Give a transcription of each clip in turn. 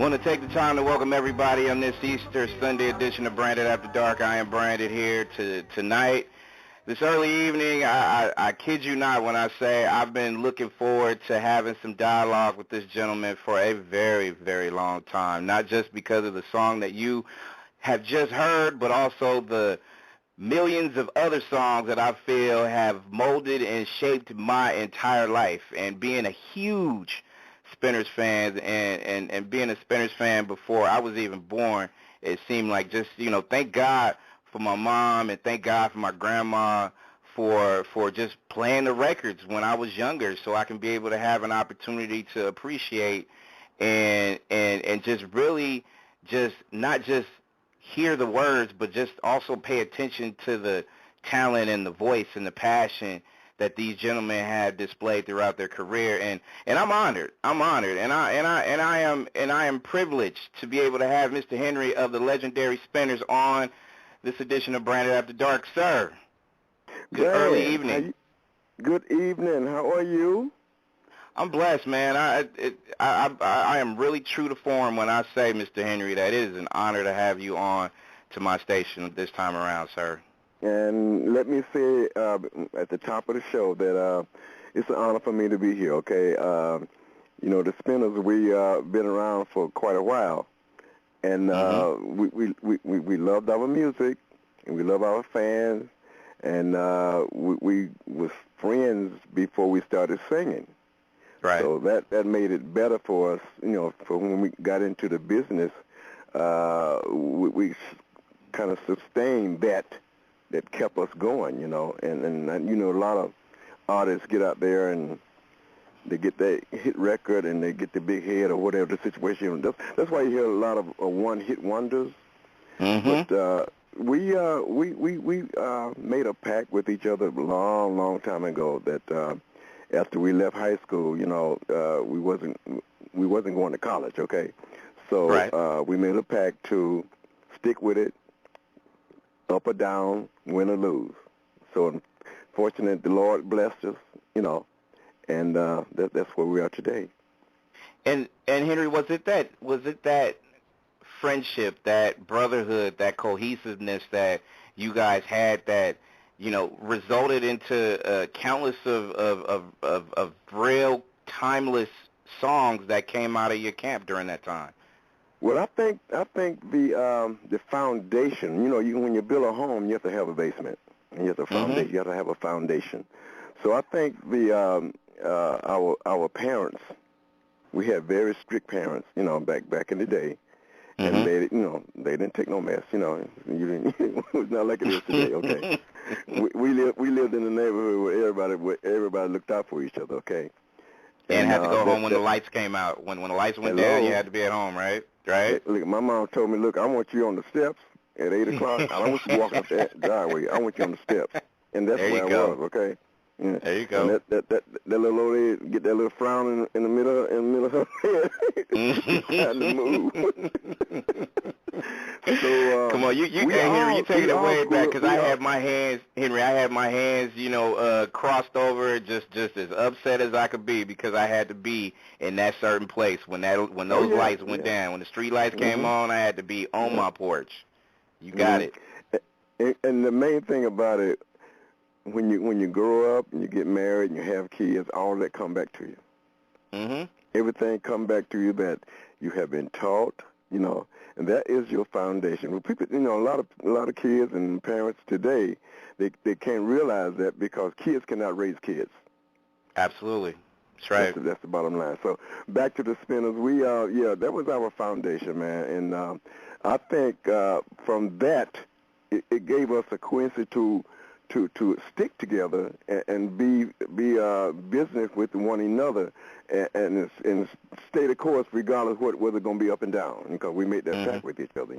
Want to take the time to welcome everybody on this Easter Sunday edition of Branded After Dark. I am Branded here tonight. This early evening, I kid you not when I say I've been looking forward to having some dialogue with this gentleman for a very, very long time. Not just because of the song that you have just heard, but also the millions of other songs that I feel have molded and shaped my entire life. And being a huge Spinners fan and being a Spinners fan before I was even born, it seemed like just, thank God for my mom and thank God for my grandma for just playing the records when I was younger so I can be able to have an opportunity to appreciate and just really just not just hear the words but just also pay attention to the talent and the voice and the passion that these gentlemen have displayed throughout their career, and I'm honored, and I am privileged to be able to have Mr. Henry of the legendary Spinners on this edition of Branded After Dark, sir. Good early evening. Good evening. How are you? I'm blessed, man. I am really true to form when I say, Mr. Henry, that it is an honor to have you on to my station this time around, sir. And let me say at the top of the show that it's an honor for me to be here, okay? The Spinners, we been around for quite a while, and we loved our music, and we love our fans, and we was friends before we started singing. Right. So that made it better for us, for when we got into the business, we kind of sustained that kept us going, and a lot of artists get out there and they get that hit record and they get the big head or whatever the situation. That's why you hear a lot of one-hit wonders. Mm-hmm. But we made a pact with each other a long, long time ago that after we left high school, we wasn't going to college, okay? So right. We made a pact to stick with it, up or down, win or lose. So fortunate the Lord blessed us, and that's where we are today. And Henry, was it that friendship, that brotherhood, that cohesiveness that you guys had that resulted into countless of real timeless songs that came out of your camp during that time? Well, I think the foundation. When you build a home, you have to have a basement, and you have to foundation. You have to have a foundation. So I think our parents, we had very strict parents, back in the day, and they didn't take no mess. It's not like it is today. Okay, we lived in a neighborhood where everybody looked out for each other. Okay. And had to go home when the lights came out. When the lights went down, you had to be at home, right? Right. Look, my mom told me, look, I want you on the steps at 8 o'clock. I don't want you walking up that driveway. I want you on the steps. And that's where I was, okay? Yeah. There you go. And that little old lady get that little frown in the middle of her head. Trying to move. So, come on, Henry, you taking it way back because I had my hands, crossed over, just as upset as I could be because I had to be in that certain place when those lights went down, when the street lights came on. I had to be on my porch. You got it. And the main thing about it, when you grow up and you get married and you have kids, all that come back to you. Mm-hmm. Everything come back to you that you have been taught, and that is your foundation. Well, people, a lot of kids and parents today, they can't realize that because kids cannot raise kids. Absolutely, that's right. That's the bottom line. So back to the Spinners, that was our foundation, man, and I think from that it gave us a coincidence to stick together and be business with one another and stay the course regardless whether it's going to be up and down, because we made that pact with each other,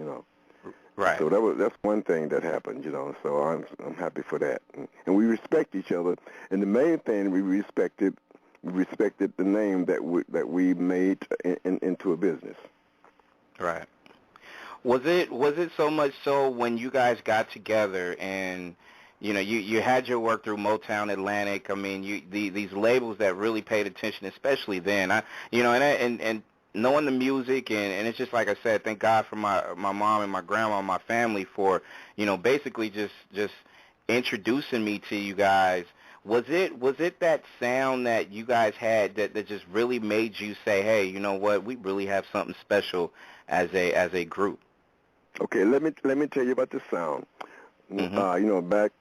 Right. So that's one thing that happened, So I'm happy for that, and we respect each other. And the main thing we respected the name that we made into a business. Right. Was it so much so when you guys got together and you had your work through Motown, Atlantic. I mean, these labels that really paid attention, especially then. And knowing the music, and it's just like I said, thank God for my mom and my grandma and my family for, basically just introducing me to you guys. Was it that sound that you guys had that just really made you say, hey, you know what, we really have something special as a group? Okay, let me tell you about the sound. Back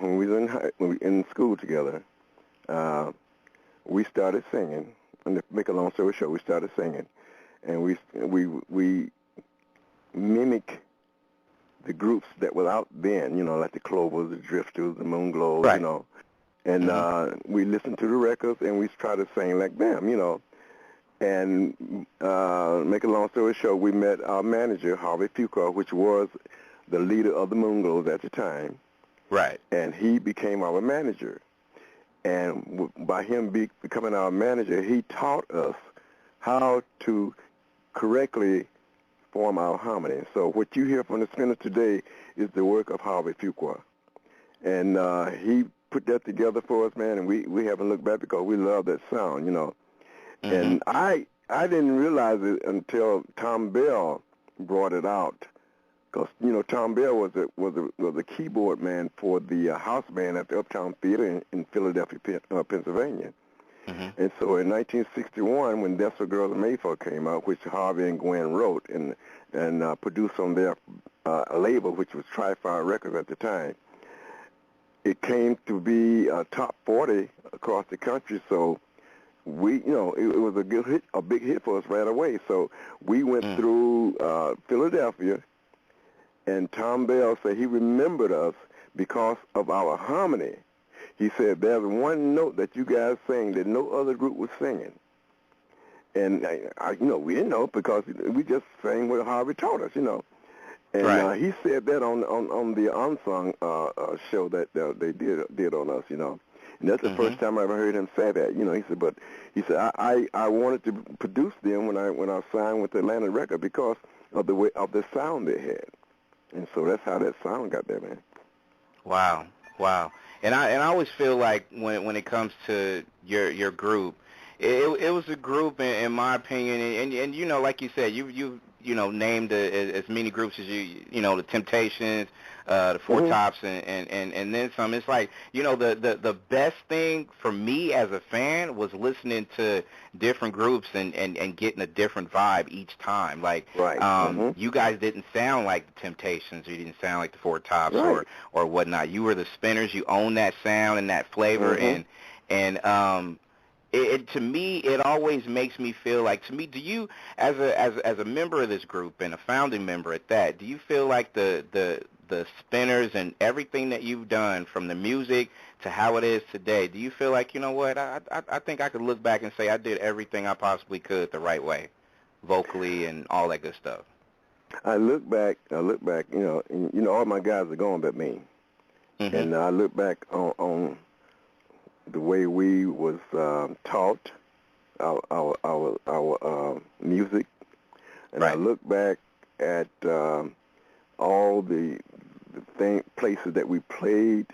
when we were in school together, we started singing. And to make a long story short, we started singing, and we mimic the groups that were out then, like the Clovers, the Drifters, the Moonglows, right. And we listened to the records, and we tried to sing like them, And make a long story short, we met our manager, Harvey Fuqua, which was the leader of the Moonglows at the time. Right. And he became our manager. And by him becoming our manager, he taught us how to correctly form our harmony. So what you hear from the Spinners today is the work of Harvey Fuqua. And he put that together for us, man, and we haven't looked back because we love that sound, And I didn't realize it until Tom Bell brought it out. Because, Tom Bell was a keyboard man for the house band at the Uptown Theater in Philadelphia, Pennsylvania. And so in 1961, when Desperate Girls of Mayfair came out, which Harvey and Gwen wrote and produced on their label, which was Tri-Fire Records at the time, it came to be top 40 across the country. So we, it was a big hit for us right away. So we went through Philadelphia. And Tom Bell said he remembered us because of our harmony. He said, there's one note that you guys sang that no other group was singing. And, we didn't know because we just sang what Harvey taught us, And right. He said that on the Unsung show that they did on us, And that's the first time I ever heard him say that, He said, I wanted to produce them when I signed with Atlantic Records because of the sound they had. And so that's how that sound got there, man. Wow. And I always feel like when it comes to your group, it was a group in my opinion, and like you said, you named as many groups as the Temptations, the Four Tops, and then some. It's like the best thing for me as a fan was listening to different groups and getting a different vibe each time. Like you guys didn't sound like the Temptations, you didn't sound like the Four Tops or whatnot. You were the Spinners. You own that sound and that flavor, and it to me, it always makes me feel like, do you, as a member of this group and a founding member at that, do you feel like the Spinners and everything that you've done, from the music to how it is today, do you feel like, I think I could look back and say I did everything I possibly could the right way, vocally and all that good stuff? I look back, and, all my guys are gone but me. And I look back on the way we was taught our music, and I look back at all the places that we played.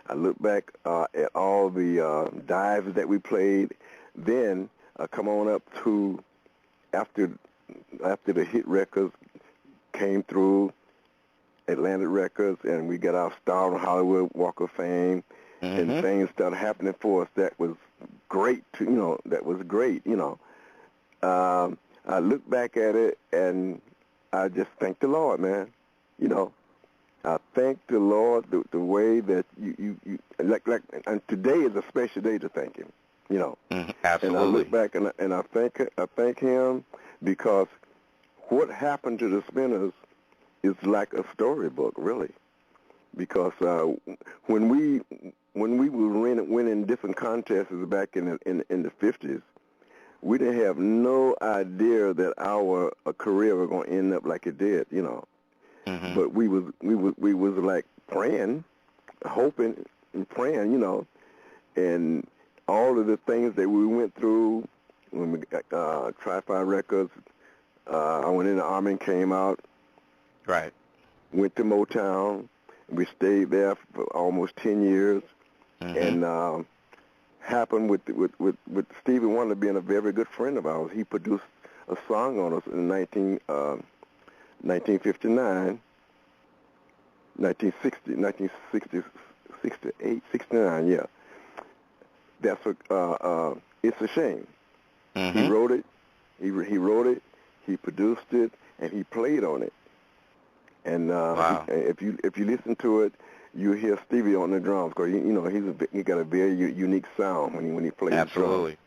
I look back at all the dives that we played. Then come on up to after the hit records came through, Atlantic Records, and we got our Star on Hollywood Walk of Fame. And things started happening for us that was great. That was great. I look back at it and I just thank the Lord, man. I thank the Lord the way that you like. And today is a special day to thank Him. Absolutely. And I look back and I thank Him because what happened to the Spinners is like a storybook, really. Because when we were winning different contests back in the 50s, we didn't have no idea that our career was going to end up like it did, But we was like praying, hoping and praying, and all of the things that we went through when we got Tri-Fire Records. I went in the Army and came out. Right. Went to Motown. We stayed there for almost 10 years, and happened with Stevie Wonder being a very good friend of ours. He produced a song on us in 1959, 1960, 1968, 69, yeah. That's It's a Shame. Mm-hmm. He wrote it. He wrote it. He produced it, and he played on it. And wow. if you listen to it, you hear Stevie on the drums because he got a very unique sound when he plays Absolutely.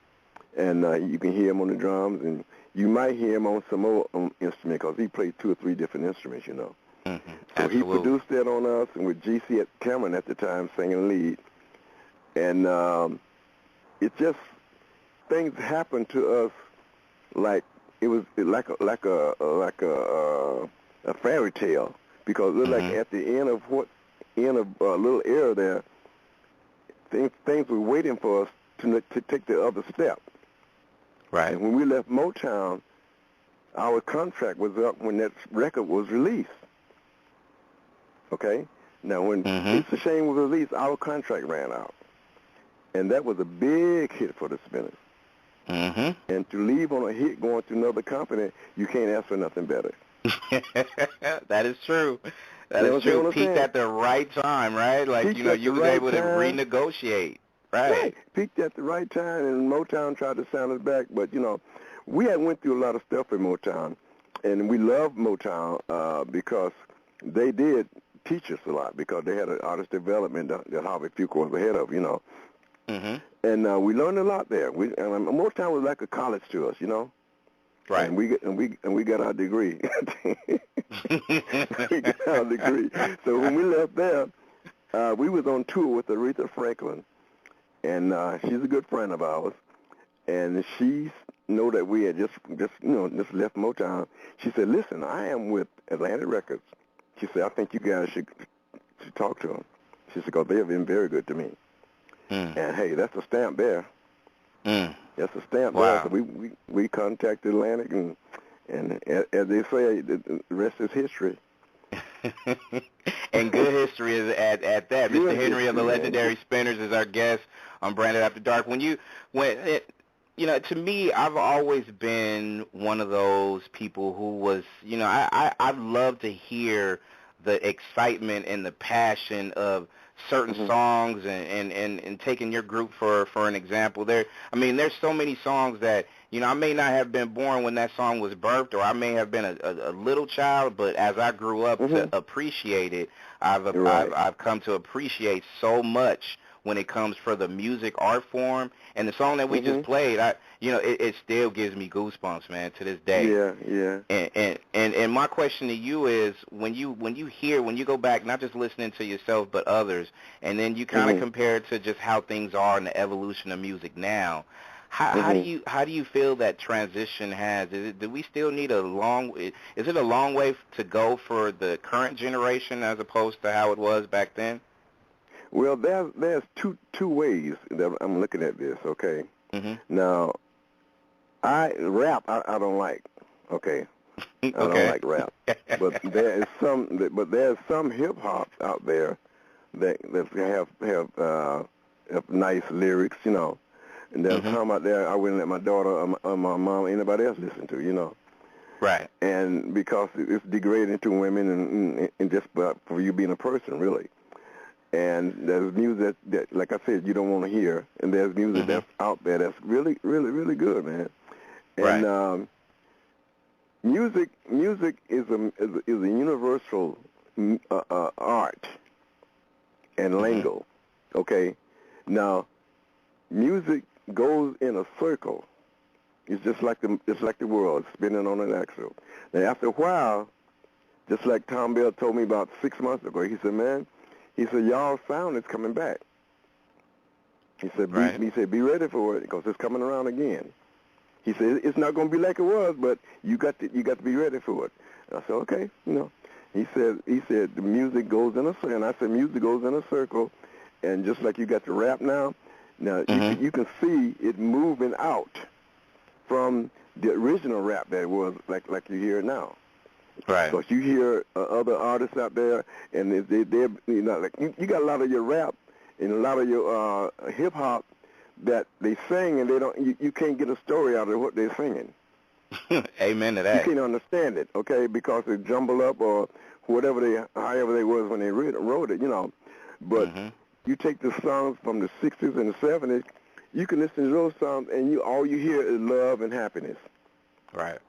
drums. And you can hear him on the drums, and you might hear him on some more instrument because he played 2 or 3 different instruments, you know. Mm-hmm. So Absolutely. he produced that on us, and with G.C. Cameron at the time singing lead. And it just, things happened to us like it was like a fairy tale, because it looked like at the end of a little era there, things were waiting for us to take the other step. Right. And when we left Motown, our contract was up when that record was released. Okay? Now, when It's a Shame was released, our contract ran out. And that was a big hit for the Spinners. Mm-hmm. And to leave on a hit going to another company, you can't ask for nothing better. That is true. That is true. Peaked at the right time, right? Like, Peaked you was able to renegotiate. Right. Peaked at the right time, and Motown tried to sound us back. But, we had went through a lot of stuff in Motown, and we loved Motown because they did teach us a lot, because they had an artist development that Harvey Fuqua was ahead of, Mm-hmm. And we learned a lot there. Motown was like a college to us, Right. And we got our degree. We got our degree. So when we left there, we was on tour with Aretha Franklin, and she's a good friend of ours. And she know that we had just left Motown. She said, "Listen, I am with Atlantic Records." She said, "I think you guys should talk to them." She said, "Because they have been very good to me." And hey, that's a stamp there. That's a stamp there. So we contacted Atlantic, and as they say, the rest is history. And good history is at that. Mr. Henry of the Legendary Spinners is our guest on Branded After Dark. To me, I've always been one of those people who was, I've loved to hear the excitement and the passion of certain songs, and taking your group for an example. There's so many songs that, I may not have been born when that song was birthed, or I may have been a little child, but as I grew up to appreciate it, I've come to appreciate so much when it comes for the music art form. And the song that we just played, it still gives me goosebumps, man, to this day. Yeah. And my question to you is, when you go back, not just listening to yourself but others, and then you kind of compare it to just how things are in the evolution of music now, how do you feel that transition has? Do we still need is it a long way to go for the current generation as opposed to how it was back then? Well, there's two ways that I'm looking at this. Okay. Now, rap I don't like. Okay. I don't like rap. But there's some hip hop out there that have nice lyrics, And there's some out there I wouldn't let my daughter or my mom or anybody else listen to, Right. And because it's degrading to women and just for you being a person, really. And there's music that, like I said, you don't want to hear, and there's music that's out there that's really, really, really good, man. And music is a universal art and lingo. Okay, now music goes in a circle. It's just like the world spinning on an axle. Now after a while, just like Tom Bell told me about 6 months ago, he said, "Man," he said, "y'all sound is coming back." He said, "Be ready for it because it's coming around again." He said, "It's not going to be like it was, but you got to be ready for it." And I said, "Okay, He said the music goes in a circle, and I said music goes in a circle, and just like you got the rap now you can see it moving out from the original rap that it was like you hear it now. Right. Because you hear other artists out there, and they're like you got a lot of your rap and a lot of your hip hop that they sing, and they don't. You can't get a story out of what they're singing. Amen to You that. can't understand it, okay, because it jumbled up or however they was when they wrote it, But you take the songs from the 60s and the 70s, you can listen to those songs, and all you hear is love and happiness. Right.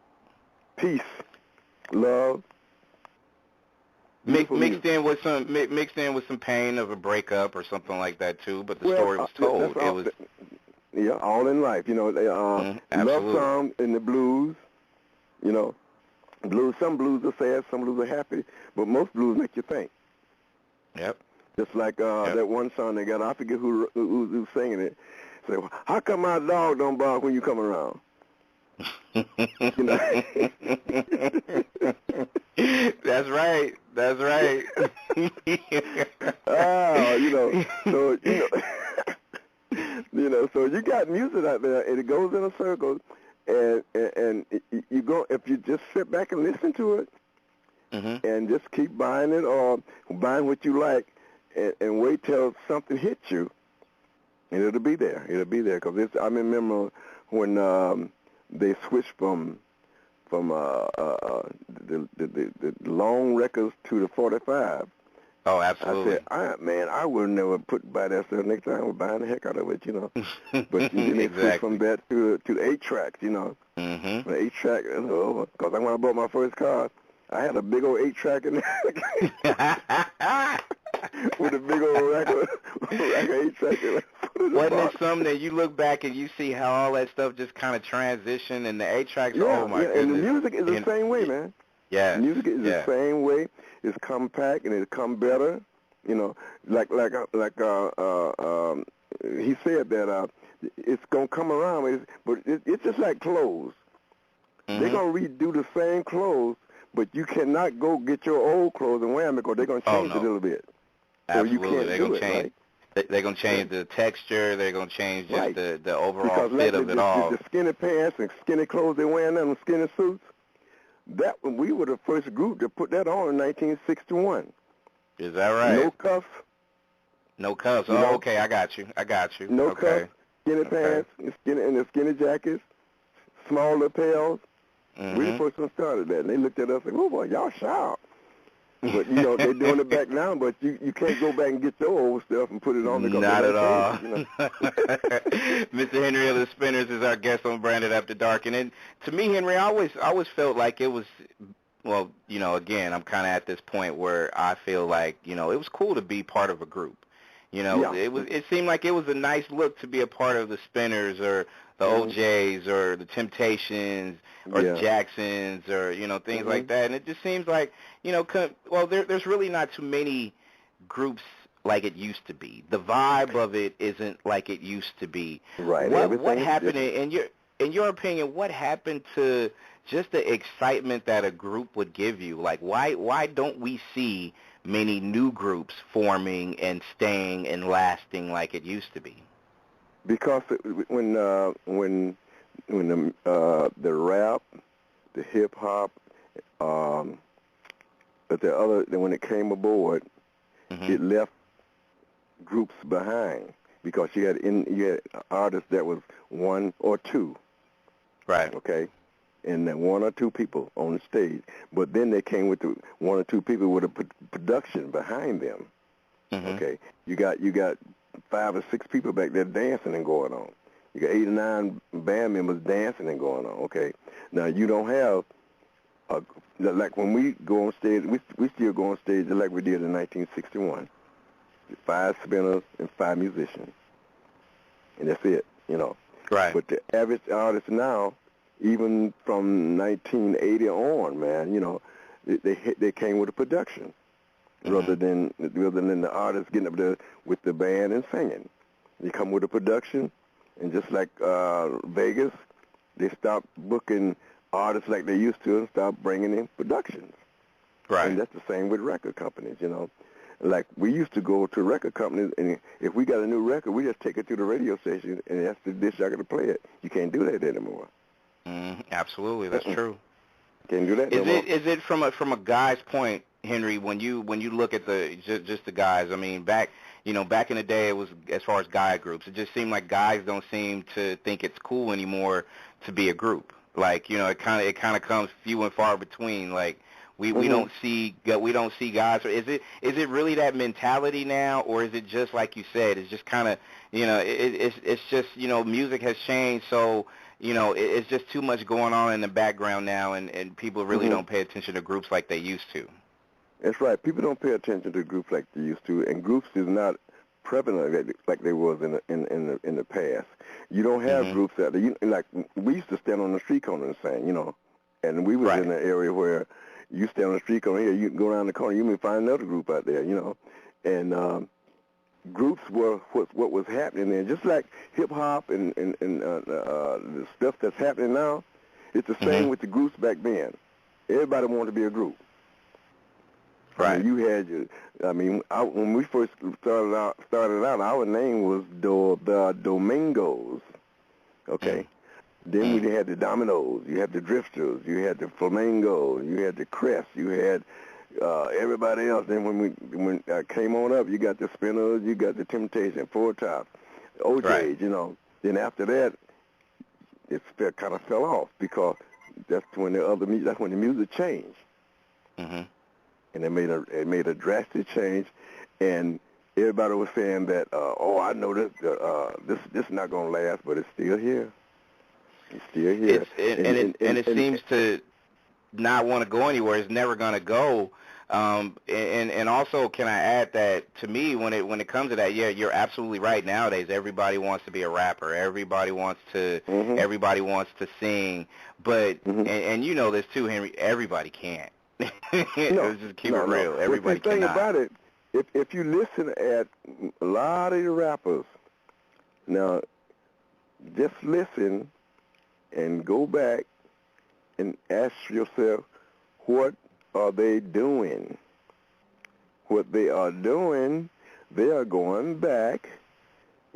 Peace, love. Mixed in with some pain of a breakup or something like that too, but the story was told. It was all in life. Love absolutely. songs and the blues. Blues. Some blues are sad, some blues are happy, but most blues make you think. Yep. Just like that one song they got. I forget who's singing it. Say, how come my dog don't bark when you come around? That's right. That's right. So you got music out there, and it goes in a circle, and you go if you just sit back and listen to it, and just keep buying it or buying what you like, and wait till something hits you, and it'll be there. It'll be there because I remember when they switched from the long records to the 45. Oh, absolutely. I said, I would never buy that stuff. Next time I was buying the heck out of it, But then they switched from that to the 8-track, The 8-track, because when I bought my first car, I had a big old 8-track in there. With a big old rack of 8-track. Wasn't it something that you look back and you see how all that stuff just kind of transitioned and the 8-tracks? Oh my goodness! And the music is the same way, man. Yeah. The music is the same way. It's compact and it come better. Like he said that it's gonna come around, but it's just like clothes. They're gonna redo the same clothes, but you cannot go get your old clothes and wear them because they're gonna change it a little bit. Absolutely, so you can't they're gonna change. Right? They're gonna change the texture. They're gonna change just the overall fit of it all. The skinny pants and skinny clothes they're wearing, them skinny suits. That we were the first group to put that on in 1961. Is that right? No cuffs. No cuffs. Oh, okay. I got you. No cuffs. Skinny pants and the skinny jackets, small lapels. We the first one started that, and they looked at us like, "Oh boy, y'all sharp." But they're doing it back now. But you can't go back and get your old stuff and put it on. Not at all. Mr. Henry of the Spinners is our guest on Branded After Dark, and to me, Henry, I always felt like it was. Well, again, I'm kind of at this point where I feel like it was cool to be part of a group. It seemed like it was a nice look to be a part of the Spinners or the OJs or the Temptations or the Jacksons or things like that, and it just seems like there's really not too many groups like it used to be. The vibe of it isn't like it used to be. Right. What happened in your opinion? What happened to just the excitement that a group would give you? Like why don't we see many new groups forming and staying and lasting like it used to be? Because when the rap, the hip hop, but when it came aboard, it left groups behind because you had artists that was one or two, right? Okay, and then one or two people on the stage, but then they came with the one or two people with a production behind them. Okay, you got 5 or 6 people back there dancing and going on. You got 8 or 9 band members dancing and going on. Okay, now you don't have like when we go on stage, we still go on stage like we did in 1961. 5 spinners and 5 musicians, and that's it. Right. But the average artist now, even from 1980 on, man, they came with a production. Rather than the artist getting up there with the band and singing. They come with a production, and just like Vegas, they stopped booking artists like they used to and start bringing in productions. Right. And that's the same with record companies, Like we used to go to record companies, and if we got a new record, we just take it to the radio station and ask the disc jockey to play it. You can't do that anymore. Absolutely, that's true. Can't do that Is it from a guy's point, Henry, when you look at just the guys? I mean, back in the day, it was as far as guy groups. It just seemed like guys don't seem to think it's cool anymore to be a group. Like, you know, it kind of comes few and far between. Like, we don't see guys. Is it really that mentality now, or is it just like you said? It's just kind of, you know, it's just, you know, music has changed, so, you know, it's just too much going on in the background now, and people really don't pay attention to groups like they used to. That's right. People don't pay attention to groups like they used to, and groups is not prevalent like they was in the past. You don't have groups that like we used to stand on the street corner and sing, you know, and we was in an area where you stand on the street corner here, you can go around the corner, you may find another group out there, you know, and groups were what was happening there, just like hip hop and the stuff that's happening now. It's the same with the groups back then. Everybody wanted to be a group. Right. I mean, you had when we first started out, our name was the Domingos. Okay. Then we had the Dominoes. You had the Drifters. You had the Flamingo. You had the Crest. You had everybody else. Then when I came on up, you got the Spinners. You got the Temptation, Four Tops, OJ's. Right. You know. Then after that, it kind of fell off because that's when the music changed. And it made a drastic change, and everybody was saying that, I know this is not going to last, but it's still here. It's still here. It seems to not want to go anywhere. It's never going to go. And also, can I add that to me, when it comes to that, yeah, you're absolutely right. Nowadays, everybody wants to be a rapper. Everybody wants to sing. But and you know this too, Henry. Everybody can't. Let's just keep it real. Everybody cannot. The thing about it, if you listen at a lot of the rappers, now just listen and go back and ask yourself, what are they doing? What they are doing, they are going back,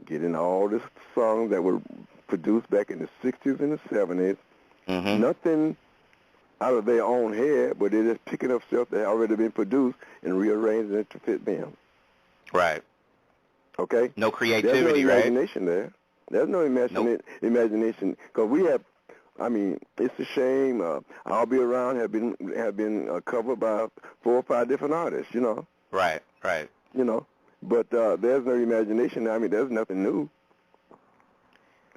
getting all the songs that were produced back in the 60s and the 70s. Nothing out of their own head, but they're just picking up stuff that had already been produced and rearranging it to fit them. Right. Okay? No creativity, right? There's no imagination there. There's no imagination, because we have, I mean, it's a shame. I'll Be Around have been covered by 4 or 5 different artists, you know. Right. You know, but there's no imagination. I mean, there's nothing new.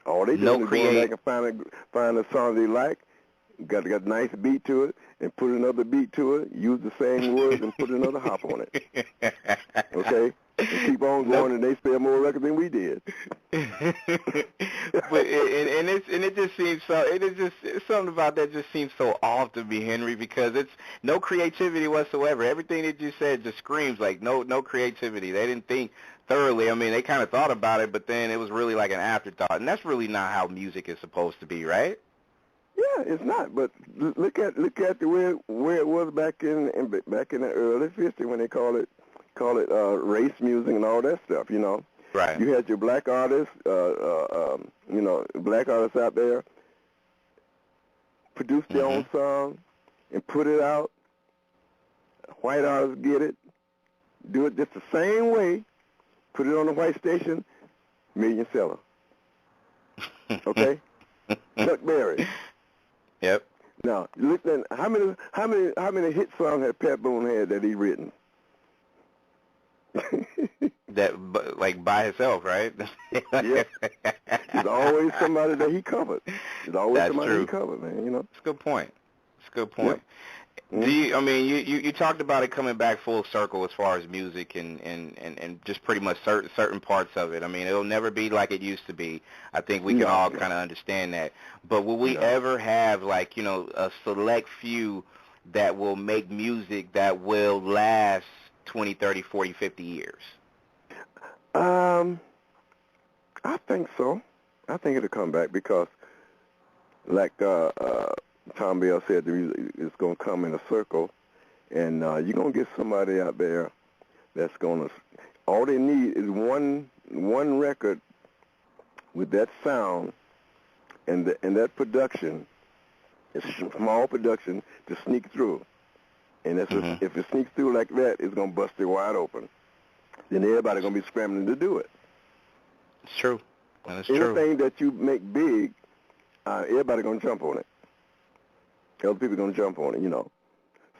All they do is go back and find a song they like, got a nice beat to it, and put another beat to it, use the same words, and put another hop on it. Okay? And keep on going, and they sell more records than we did. But it just seems so. It's something about that just seems so off to me, Henry, because it's no creativity whatsoever. Everything that you said just screams like no creativity. They didn't think thoroughly. I mean, they kind of thought about it, but then it was really like an afterthought, and that's really not how music is supposed to be, right? Yeah, it's not. But look at the where it was back in the early 50s when they call it race music and all that stuff. You know, right? You had your black artists, black artists out there produce their own song and put it out. White artists get it, do it just the same way, put it on the white station, million seller. Okay, Chuck Berry. Yep. Now, listen, how many hit songs had Pat Boone had that he written? That like by himself, right? Yeah. There's always somebody that he covered. There's always That's somebody true. he covered, man. You know. It's a good point. Yep. Do you? I mean, you talked about it coming back full circle as far as music and just pretty much certain parts of it. I mean, it'll never be like it used to be. I think we can all kind of understand that. But will we ever have like, you know, a select few that will make music that will last 20, 30, 40, 50 years? I think so. I think it'll come back because, like Tom Bell said, the music is going to come in a circle, and you're going to get somebody out there that's going to, all they need is one record with that sound and that production, it's a small production, to sneak through. And if it sneaks through like that, it's going to bust it wide open. Then everybody's going to be scrambling to do it. It's true. That's Anything that you make big, everybody's going to jump on it. Other people are going to jump on it, you know.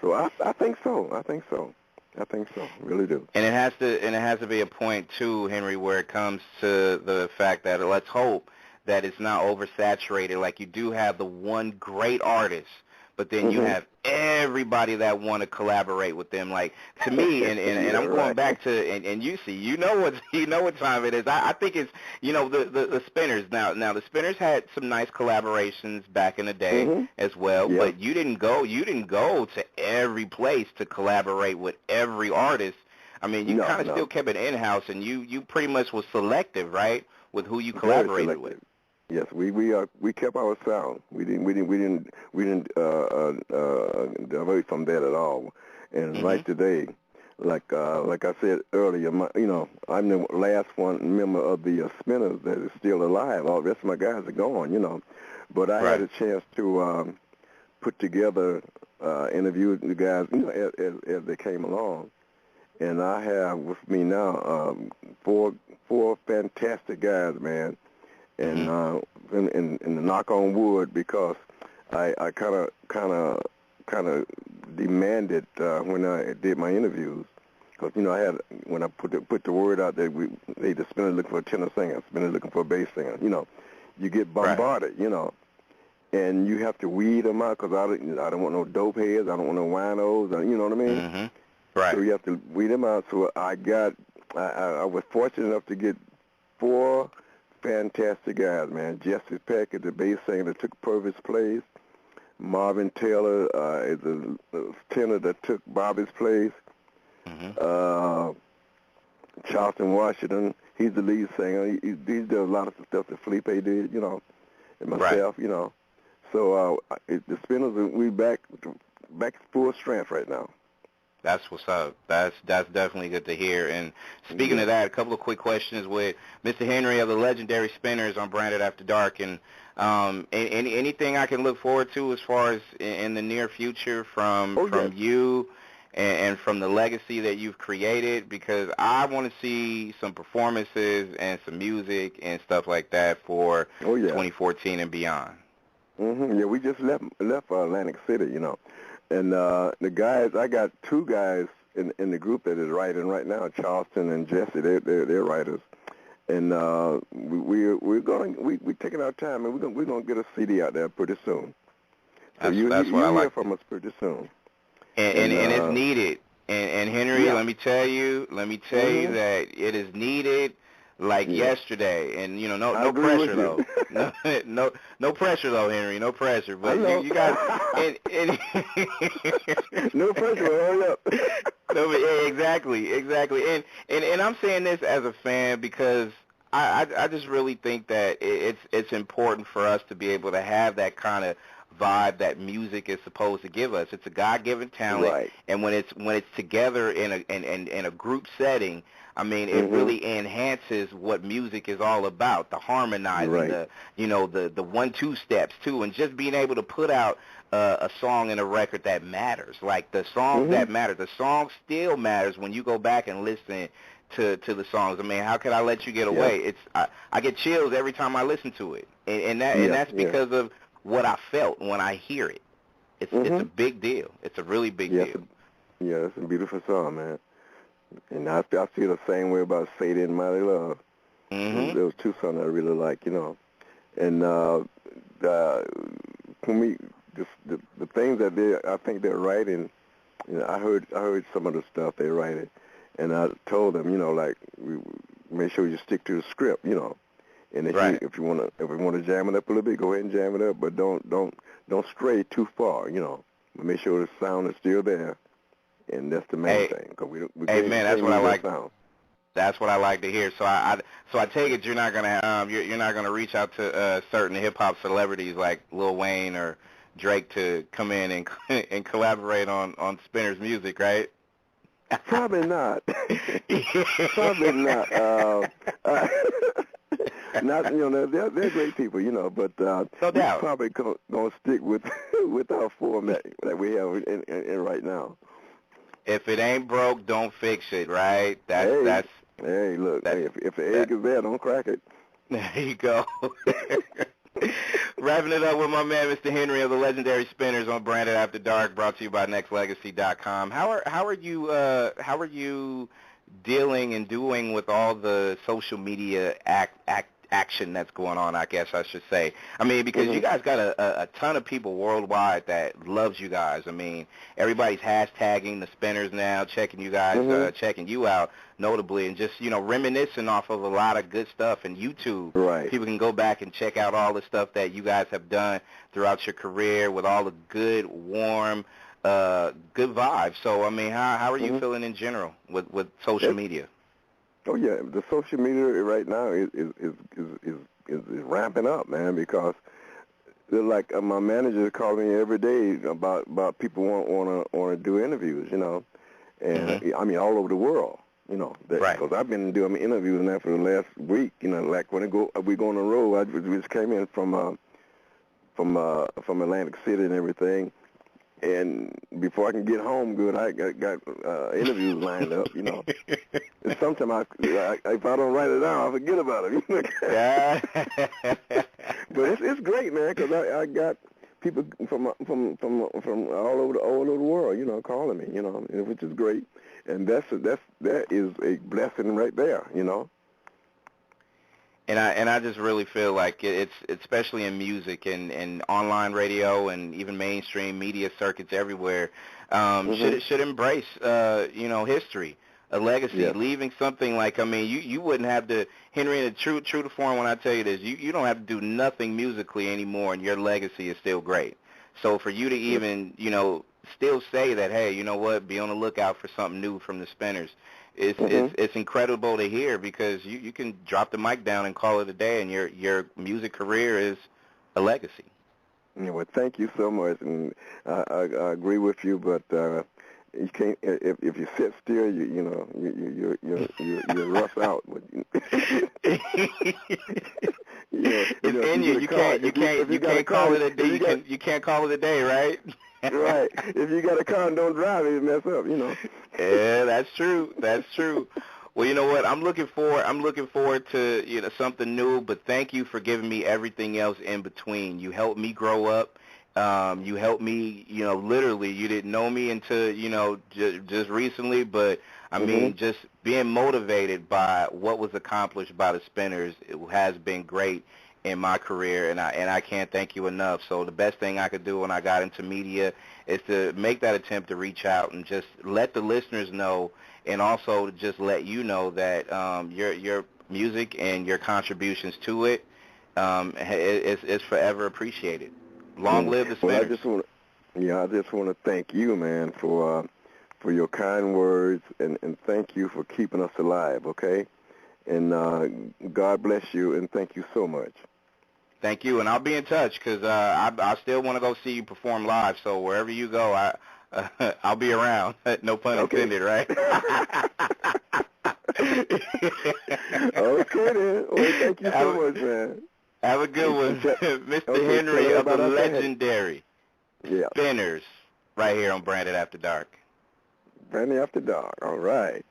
So I think so. I think so. I think so. Really do. And it has to be a point too, Henry, where it comes to the fact that let's hope that it's not oversaturated. Like you do have the one great artist, but then you have everybody that want to collaborate with them. Like to me, and I'm going back to and you see, you know what time it is. I think it's the Spinners. Now the Spinners had some nice collaborations back in the day as well, but you didn't go to every place to collaborate with every artist. I mean, you kind of still kept it in house, and you pretty much was selective, right, with who you collaborated with. Yes, we kept our sound. We didn't divert from that at all. And right today, like I said earlier, I'm the last one member of the Spinners that is still alive. All the rest of my guys are gone, But I had a chance to put together interview the guys, as they came along. And I have with me now four fantastic guys, man. And and knock on wood, because I kind of demanded when I did my interviews, because I had, when I put the word out that the Spinners looking for a tenor singer, Spinners looking for a bass singer, you get bombarded, and you have to weed them out, because I don't want no dope heads, I don't want no winos, you know what I mean? Right. So you have to weed them out. So I was fortunate enough to get four fantastic guys, man. Jesse Peck is the bass singer that took Purvis' place. Marvin Taylor is the tenor that took Bobby's place. Charleston Washington, he's the lead singer. He did a lot of stuff that Felipe did, and myself, So the Spinners, we back full strength right now. That's what's up. That's definitely good to hear. And speaking of that, a couple of quick questions with Mr. Henry of the legendary Spinners on Branded After Dark. And anything I can look forward to as far as in the near future from you and from the legacy that you've created? Because I want to see some performances and some music and stuff like that for 2014 and beyond. Yeah, we just left Atlantic City, And the guys, I got two guys in the group that is writing right now, Charleston and Jesse. They're writers, and we're taking our time, and we're gonna get a CD out there pretty soon. So you'll hear from us pretty soon. And it's needed. And Henry, let me tell you that it is needed. Like yesterday, and no pressure though. no pressure though, Henry. No pressure, but you guys, no pressure. Hold up. No, exactly. And I'm saying this as a fan because I just really think that it's important for us to be able to have that kind of vibe that music is supposed to give us. It's a God-given talent, and when it's together in a group setting, I mean, it really enhances what music is all about. The harmonizing, the 1-2 steps too, and just being able to put out a song and a record that matters. Like the songs that matter. The song still matters when you go back and listen to the songs. I mean, how could I let you get away? I get chills every time I listen to it, and that's because of what I felt when I hear it. It's a big deal. It's a really big deal. Yeah, it's a beautiful song, man. And I feel the same way about Sadie and Mighty Love. Those two songs I really like, And for me, the things that I think they're writing, I heard some of the stuff they writing, and I told them, we make sure you stick to the script, And if you want to jam it up a little bit, go ahead and jam it up, but don't stray too far, Make sure the sound is still there. And that's the main thing. Man, that's what I like. That's what I like to hear. So I take it you're not gonna reach out to certain hip hop celebrities like Lil Wayne or Drake to come in and collaborate on Spinner's music, right? Probably not. Probably not. They're great people, but no doubt. We're probably gonna stick with our format that we have in right now. If it ain't broke, don't fix it, right? Hey, look, if the egg is there, don't crack it. There you go. Wrapping it up with my man, Mr. Henry of the Legendary Spinners on Branded After Dark, brought to you by Nexxlegacy.com. How are you dealing and doing with all the social media action that's going on, I guess I should say? I mean, because you guys got a ton of people worldwide that loves you guys. I mean, everybody's hashtagging the Spinners now, checking you guys, checking you out, notably, and just, reminiscing off of a lot of good stuff. And YouTube, people can go back and check out all the stuff that you guys have done throughout your career with all the good, warm, good vibes. So, I mean, how are you feeling in general with social media? Oh yeah, the social media right now is ramping up, man. Because they're like my manager called me every day about people want to do interviews, and I mean all over the world, because I've been doing interviews now for the last week, like when we go on the road. We just came in from Atlantic City and everything. And before I can get home good, I got interviews lined up, And sometimes if I don't write it down, I forget about it. Yeah. But it's great, man, because I got people from all over the world, calling me, which is great, and that is a blessing right there, And I just really feel like it's especially in music and online radio and even mainstream media circuits everywhere should embrace history, a legacy, leaving something like, I mean, you wouldn't have to, Henry, in true to form when I tell you this, you don't have to do nothing musically anymore, and your legacy is still great. So for you to even still say that, hey, you know what, be on the lookout for something new from the Spinners. It's incredible to hear, because you can drop the mic down and call it a day, and your music career is a legacy. Yeah, well, thank you so much, and I agree with you. But you can't if you sit still, you're rough out. You can't call it a day. You can't call it a day, right? Right. If you got a car and don't drive, you mess up, Yeah, that's true. That's true. Well, you know what? I'm looking forward to something new. But thank you for giving me everything else in between. You helped me grow up. You helped me. Literally, you didn't know me until just recently. But I mean, just being motivated by what was accomplished by the Spinners, it has been great in my career, and I can't thank you enough. So the best thing I could do when I got into media is to make that attempt to reach out and just let the listeners know, and also just let you know that your music and your contributions to it is forever appreciated. Long live the Spinners. I just want to thank you, man, for your kind words, and thank you for keeping us alive, okay? And God bless you, and thank you so much. Thank you, and I'll be in touch, because I still want to go see you perform live. So wherever you go, I'll be around. No pun intended, right? Okay, then. Well, thank you so much, man. Have a good one, Mr. Henry of the legendary Spinners, right here on Branded After Dark. Branded After Dark. All right.